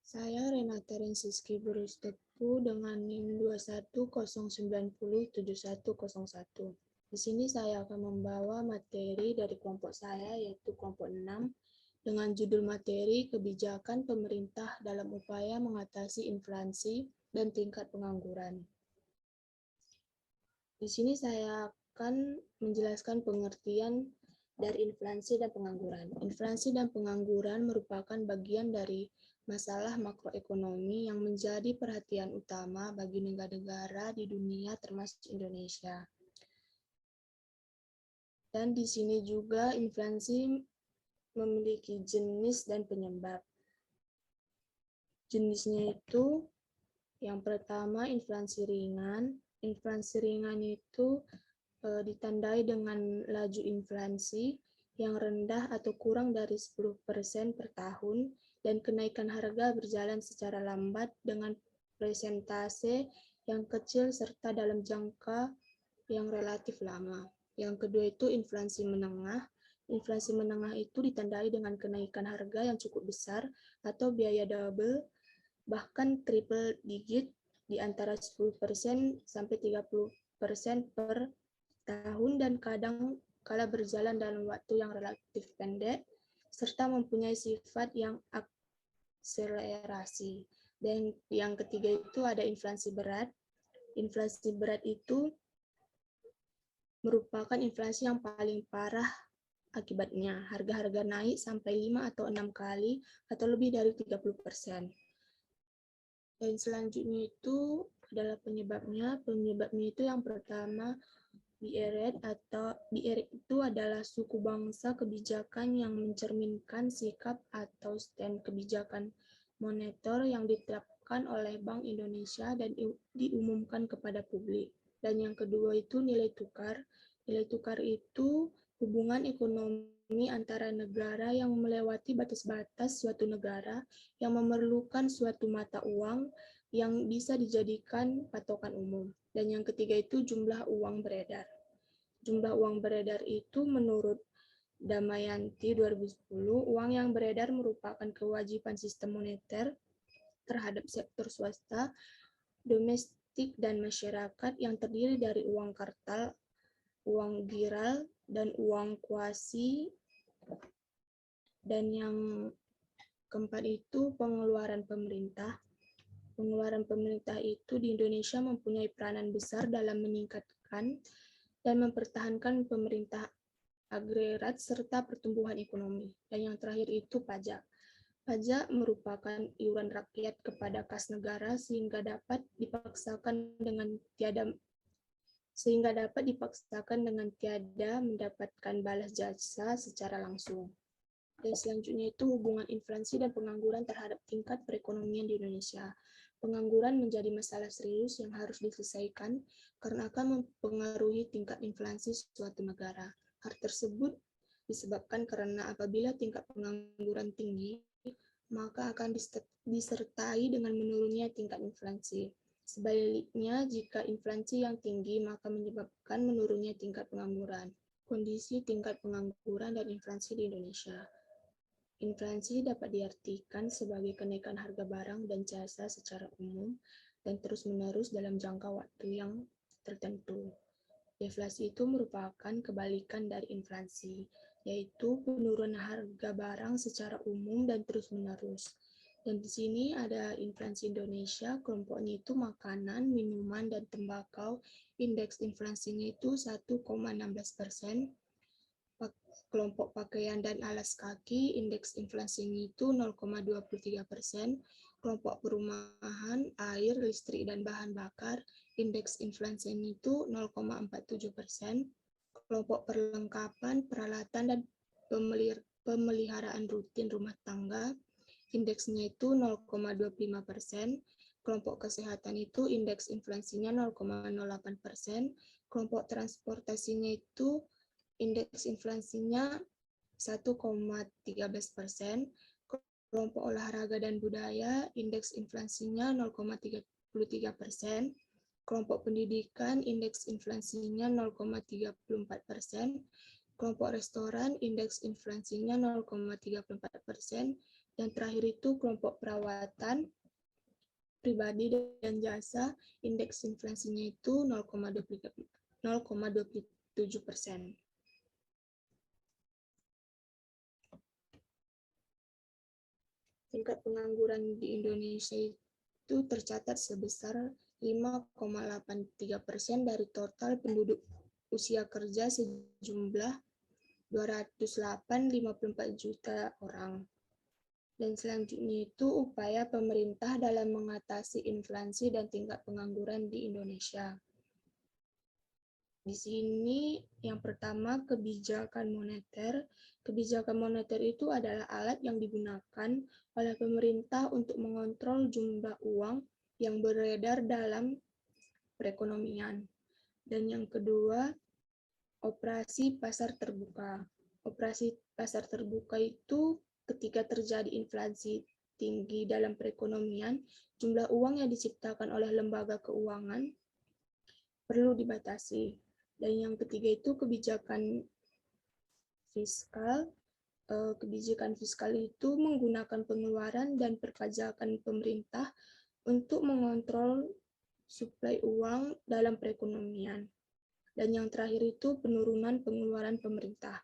Saya Renata Rensiski Burustepu dengan NIM 2109071101. Di sini saya akan membawa materi dari kelompok saya, yaitu kelompok 6, dengan judul materi Kebijakan Pemerintah dalam Upaya Mengatasi Inflasi dan Tingkat Pengangguran. Di sini saya akan menjelaskan pengertian dari inflasi dan pengangguran. Inflasi dan pengangguran merupakan bagian dari masalah makroekonomi yang menjadi perhatian utama bagi negara-negara di dunia termasuk Indonesia. Dan di sini juga inflasi memiliki jenis dan penyebab. Jenisnya itu yang pertama inflasi ringan. Inflasi ringan itu ditandai dengan laju inflasi yang rendah atau kurang dari 10% per tahun dan kenaikan harga berjalan secara lambat dengan persentase yang kecil serta dalam jangka yang relatif lama. Yang kedua itu inflasi menengah. Inflasi menengah itu ditandai dengan kenaikan harga yang cukup besar atau biaya double bahkan triple digit di antara 10% sampai 30% per tahun dan kadang kala berjalan dalam waktu yang relatif pendek serta mempunyai sifat yang akselerasi. Dan yang ketiga itu ada inflasi berat. Inflasi berat itu merupakan inflasi yang paling parah akibatnya. Harga-harga naik sampai 5 atau 6 kali atau lebih dari 30%. Dan selanjutnya itu adalah penyebabnya. Penyebabnya itu yang pertama, BERT itu adalah suku bangsa kebijakan yang mencerminkan sikap atau stand kebijakan moneter yang ditetapkan oleh Bank Indonesia dan diumumkan kepada publik. Dan yang kedua itu nilai tukar. Nilai tukar itu hubungan ekonomi antara negara yang melewati batas-batas suatu negara yang memerlukan suatu mata uang yang bisa dijadikan patokan umum. Dan yang ketiga itu jumlah uang beredar. Jumlah uang beredar itu menurut Damayanti 2010, uang yang beredar merupakan kewajiban sistem moneter terhadap sektor swasta, domestik, dan masyarakat yang terdiri dari uang kartal, uang giral, dan uang kuasi. Dan yang keempat itu pengeluaran pemerintah. Pengeluaran pemerintah itu di Indonesia mempunyai peranan besar dalam meningkatkan dan mempertahankan pemerintah agregat serta pertumbuhan ekonomi. Dan yang terakhir itu pajak. Pajak merupakan iuran rakyat kepada kas negara sehingga dapat dipaksakan dengan tiada mendapatkan balas jasa secara langsung. Dan selanjutnya itu hubungan inflasi dan pengangguran terhadap tingkat perekonomian di Indonesia. Pengangguran menjadi masalah serius yang harus diselesaikan karena akan mempengaruhi tingkat inflasi suatu negara. Hal tersebut disebabkan karena apabila tingkat pengangguran tinggi, maka akan disertai dengan menurunnya tingkat inflasi. Sebaliknya, jika inflasi yang tinggi, maka menyebabkan menurunnya tingkat pengangguran. Kondisi tingkat pengangguran dan inflasi di Indonesia. Inflasi dapat diartikan sebagai kenaikan harga barang dan jasa secara umum dan terus-menerus dalam jangka waktu yang tertentu. Deflasi itu merupakan kebalikan dari inflasi, yaitu penurunan harga barang secara umum dan terus-menerus. Dan di sini ada inflasi Indonesia, kelompoknya itu makanan, minuman, dan tembakau. Indeks inflasinya itu 1,16%. Kelompok pakaian dan alas kaki, indeks inflasinya itu 0,23%. Kelompok perumahan, air, listrik, dan bahan bakar, indeks inflasinya itu 0,47%. Kelompok perlengkapan, peralatan, dan pemeliharaan rutin rumah tangga, indeksnya itu 0,25%. Kelompok kesehatan itu indeks inflasinya 0,08%. Kelompok transportasinya itu indeks inflasinya 1,13%. Kelompok olahraga dan budaya, indeks inflasinya 0,33%. Kelompok pendidikan, indeks inflasinya 0,34%. Kelompok restoran, indeks inflasinya 0,34%. Yang terakhir itu kelompok perawatan, pribadi dan jasa, indeks inflasinya itu 0,27%. Tingkat pengangguran di Indonesia itu tercatat sebesar 5,83% dari total penduduk usia kerja sejumlah 208,54 juta orang. Dan selanjutnya itu upaya pemerintah dalam mengatasi inflasi dan tingkat pengangguran di Indonesia. Di sini yang pertama kebijakan moneter. Kebijakan moneter itu adalah alat yang digunakan oleh pemerintah untuk mengontrol jumlah uang yang beredar dalam perekonomian. Dan yang kedua, operasi pasar terbuka. Operasi pasar terbuka itu ketika terjadi inflasi tinggi dalam perekonomian, jumlah uang yang diciptakan oleh lembaga keuangan perlu dibatasi. Dan yang ketiga itu kebijakan fiskal. Kebijakan fiskal itu menggunakan pengeluaran dan perpajakan pemerintah untuk mengontrol suplai uang dalam perekonomian. Dan yang terakhir itu penurunan pengeluaran pemerintah.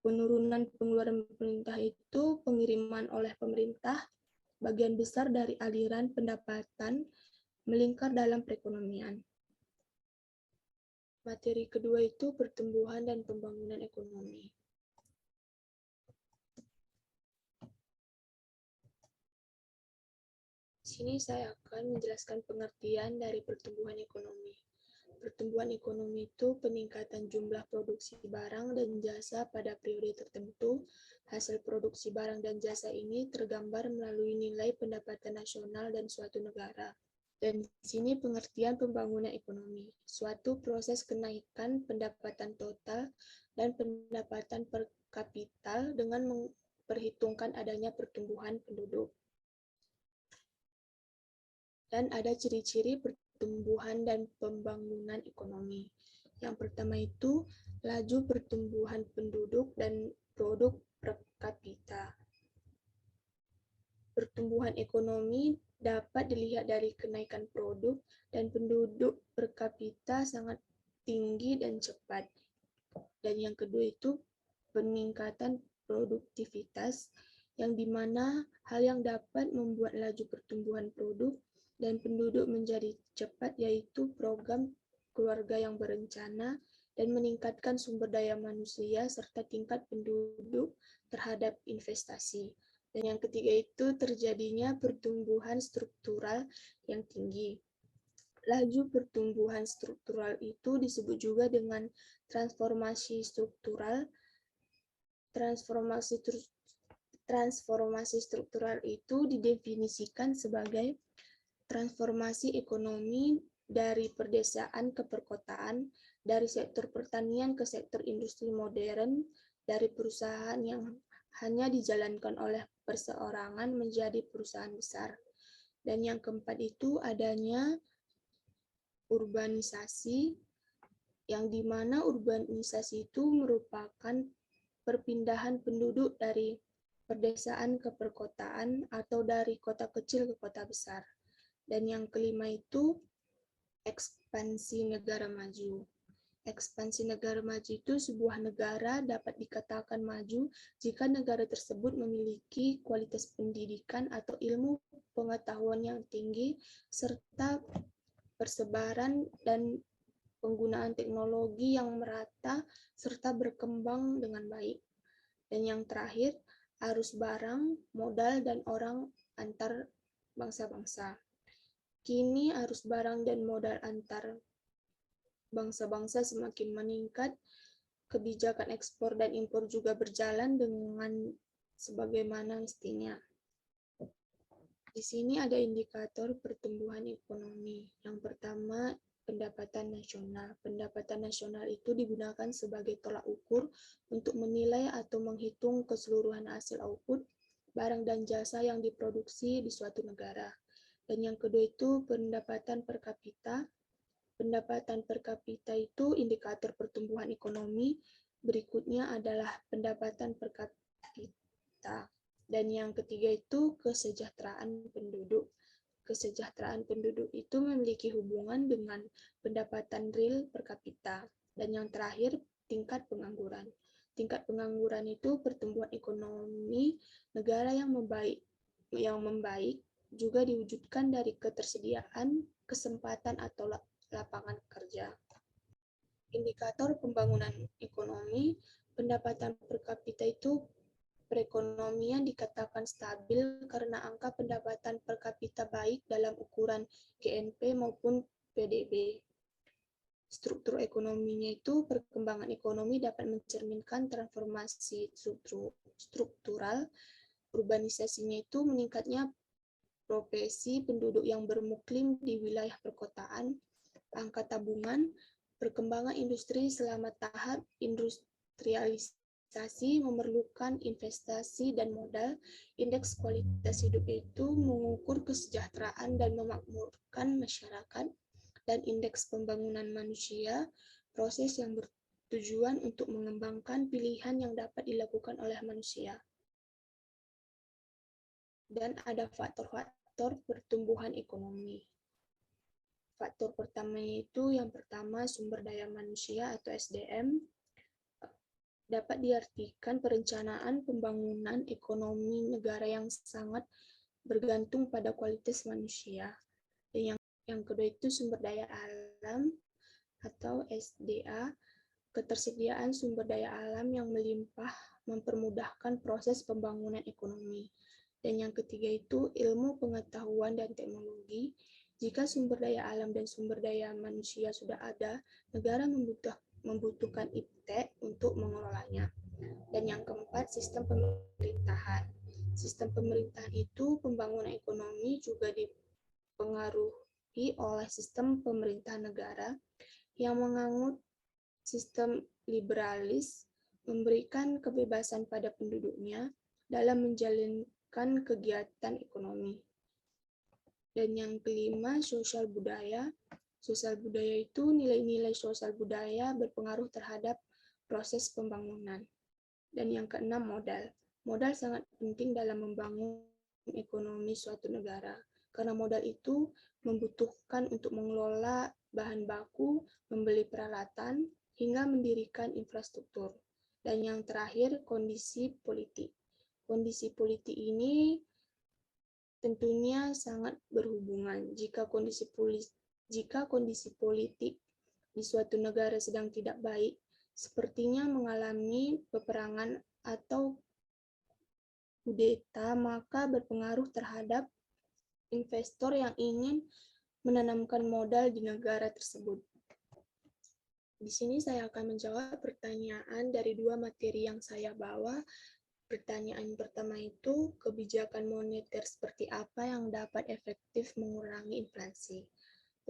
Penurunan pengeluaran pemerintah itu pengiriman oleh pemerintah bagian besar dari aliran pendapatan melingkar dalam perekonomian. Materi kedua itu pertumbuhan dan pembangunan ekonomi. Di sini saya akan menjelaskan pengertian dari pertumbuhan ekonomi. Pertumbuhan ekonomi itu peningkatan jumlah produksi barang dan jasa pada periode tertentu. Hasil produksi barang dan jasa ini tergambar melalui nilai pendapatan nasional dan suatu negara. Dan di sini pengertian pembangunan ekonomi, suatu proses kenaikan pendapatan total dan pendapatan per kapital dengan memperhitungkan adanya pertumbuhan penduduk. Dan ada ciri-ciri pertumbuhan dan pembangunan ekonomi. Yang pertama itu laju pertumbuhan penduduk dan produk per kapita. Pertumbuhan ekonomi dapat dilihat dari kenaikan produk dan penduduk per kapita sangat tinggi dan cepat. Dan yang kedua itu peningkatan produktivitas, yang dimana hal yang dapat membuat laju pertumbuhan produk dan penduduk menjadi cepat, yaitu program keluarga yang berencana dan meningkatkan sumber daya manusia serta tingkat penduduk terhadap investasi. Dan yang ketiga itu terjadinya pertumbuhan struktural yang tinggi. Laju pertumbuhan struktural itu disebut juga dengan transformasi struktural. Transformasi struktural itu didefinisikan sebagai transformasi ekonomi dari perdesaan ke perkotaan, dari sektor pertanian ke sektor industri modern, dari perusahaan yang hanya dijalankan oleh perseorangan menjadi perusahaan besar. Dan yang keempat itu adanya urbanisasi, yang dimana urbanisasi itu merupakan perpindahan penduduk dari perdesaan ke perkotaan atau dari kota kecil ke kota besar. Dan yang kelima itu ekspansi negara maju. Ekspansi negara maju itu sebuah negara dapat dikatakan maju jika negara tersebut memiliki kualitas pendidikan atau ilmu pengetahuan yang tinggi, serta persebaran dan penggunaan teknologi yang merata, serta berkembang dengan baik. Dan yang terakhir, arus barang, modal, dan orang antar bangsa-bangsa. Kini arus barang dan modal antar bangsa-bangsa semakin meningkat, kebijakan ekspor dan impor juga berjalan dengan sebagaimana mestinya. Di sini ada indikator pertumbuhan ekonomi. Yang pertama, pendapatan nasional. Pendapatan nasional itu digunakan sebagai tolak ukur untuk menilai atau menghitung keseluruhan hasil output, barang dan jasa yang diproduksi di suatu negara. Dan yang kedua itu pendapatan per kapita. Pendapatan per kapita itu indikator pertumbuhan ekonomi. Berikutnya adalah pendapatan per kapita. Dan yang ketiga itu kesejahteraan penduduk. Kesejahteraan penduduk itu memiliki hubungan dengan pendapatan real per kapita. Dan yang terakhir, tingkat pengangguran. Tingkat pengangguran itu pertumbuhan ekonomi negara yang membaik juga diwujudkan dari ketersediaan kesempatan atau lapangan kerja. Indikator pembangunan ekonomi, pendapatan per kapita itu perekonomian dikatakan stabil karena angka pendapatan per kapita baik dalam ukuran GNP maupun PDB. Struktur ekonominya itu perkembangan ekonomi dapat mencerminkan transformasi struktural, urbanisasinya itu meningkatnya profesi penduduk yang bermuklim di wilayah perkotaan, angka tabungan, perkembangan industri selama tahap industrialisasi memerlukan investasi dan modal. Indeks kualitas hidup itu mengukur kesejahteraan dan memakmurkan masyarakat. Dan indeks pembangunan manusia, proses yang bertujuan untuk mengembangkan pilihan yang dapat dilakukan oleh manusia. Dan ada faktor-faktor pertumbuhan ekonomi. Faktor pertamanya itu yang pertama sumber daya manusia atau SDM, dapat diartikan perencanaan pembangunan ekonomi negara yang sangat bergantung pada kualitas manusia. Dan yang kedua itu sumber daya alam atau SDA, ketersediaan sumber daya alam yang melimpah mempermudahkan proses pembangunan ekonomi. Dan yang ketiga itu ilmu pengetahuan dan teknologi. Jika sumber daya alam dan sumber daya manusia sudah ada, negara membutuhkan iptek untuk mengelolanya. Dan yang keempat, sistem pemerintahan. Sistem pemerintahan itu pembangunan ekonomi juga dipengaruhi oleh sistem pemerintahan negara yang menganut sistem liberalis, memberikan kebebasan pada penduduknya dalam menjalankan kegiatan ekonomi. Dan yang kelima, sosial budaya. Sosial budaya itu nilai-nilai sosial budaya berpengaruh terhadap proses pembangunan. Dan yang keenam, modal. Modal sangat penting dalam membangun ekonomi suatu negara, karena modal itu membutuhkan untuk mengelola bahan baku, membeli peralatan, hingga mendirikan infrastruktur. Dan yang terakhir, kondisi politik. Kondisi politik ini tentunya sangat berhubungan. Jika kondisi politik di suatu negara sedang tidak baik, sepertinya mengalami peperangan atau kudeta, maka berpengaruh terhadap investor yang ingin menanamkan modal di negara tersebut. Di sini saya akan menjawab pertanyaan dari dua materi yang saya bawa. Pertanyaan pertama itu, kebijakan moneter seperti apa yang dapat efektif mengurangi inflasi?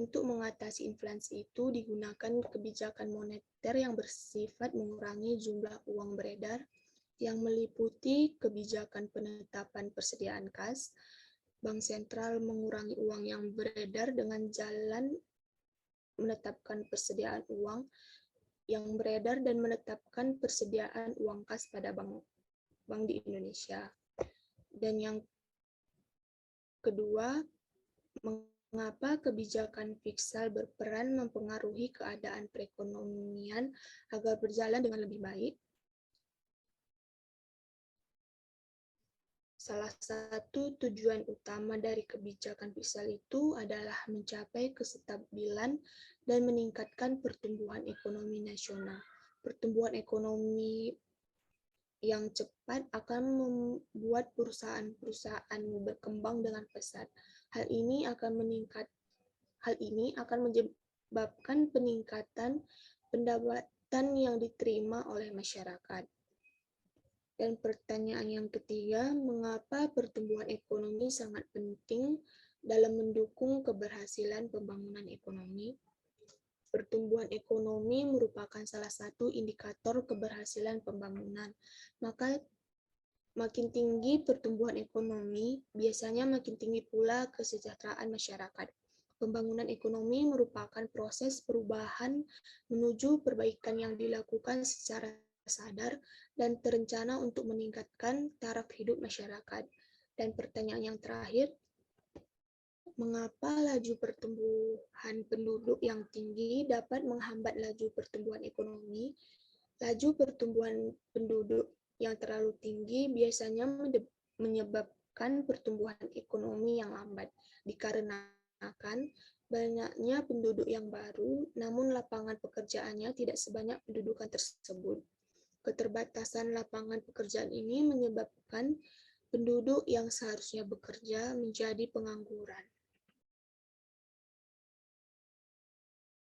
Untuk mengatasi inflasi itu digunakan kebijakan moneter yang bersifat mengurangi jumlah uang beredar, yang meliputi kebijakan penetapan persediaan kas. Bank sentral mengurangi uang yang beredar dengan jalan menetapkan persediaan uang yang beredar dan menetapkan persediaan uang kas pada bank di Indonesia. Dan yang kedua, mengapa kebijakan fiskal berperan mempengaruhi keadaan perekonomian agar berjalan dengan lebih baik? Salah satu tujuan utama dari kebijakan fiskal itu adalah mencapai kestabilan dan meningkatkan pertumbuhan ekonomi nasional. Pertumbuhan ekonomi yang cepat akan membuat perusahaan-perusahaan berkembang dengan pesat. Hal ini akan menyebabkan peningkatan pendapatan yang diterima oleh masyarakat. Dan pertanyaan yang ketiga, mengapa pertumbuhan ekonomi sangat penting dalam mendukung keberhasilan pembangunan ekonomi? Pertumbuhan ekonomi merupakan salah satu indikator keberhasilan pembangunan. Maka makin tinggi pertumbuhan ekonomi, biasanya makin tinggi pula kesejahteraan masyarakat. Pembangunan ekonomi merupakan proses perubahan menuju perbaikan yang dilakukan secara sadar dan terencana untuk meningkatkan taraf hidup masyarakat. Dan pertanyaan yang terakhir, mengapa laju pertumbuhan penduduk yang tinggi dapat menghambat laju pertumbuhan ekonomi? Laju pertumbuhan penduduk yang terlalu tinggi biasanya menyebabkan pertumbuhan ekonomi yang lambat, dikarenakan banyaknya penduduk yang baru, namun lapangan pekerjaannya tidak sebanyak pendudukan tersebut. Keterbatasan lapangan pekerjaan ini menyebabkan penduduk yang seharusnya bekerja menjadi pengangguran.